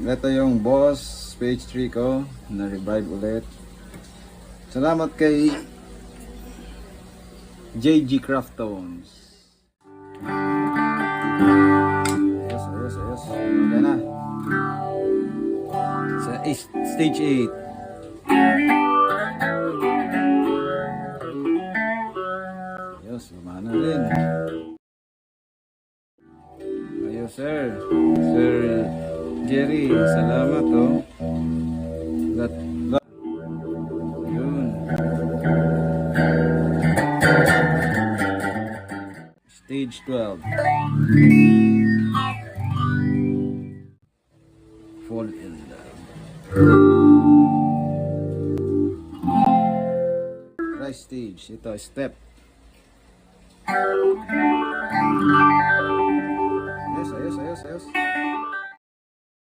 ito yung Boss page 3 ko na revive ulit. Salamat kay JG Craftones. Ayos. Okay na. Sa stage 8. Ayos, lumana rin. Ayos, sir. Sir Jerry, salamat, oh. Yun. Stage 12. Fall in love. Right stage. Ito, step. Ayos.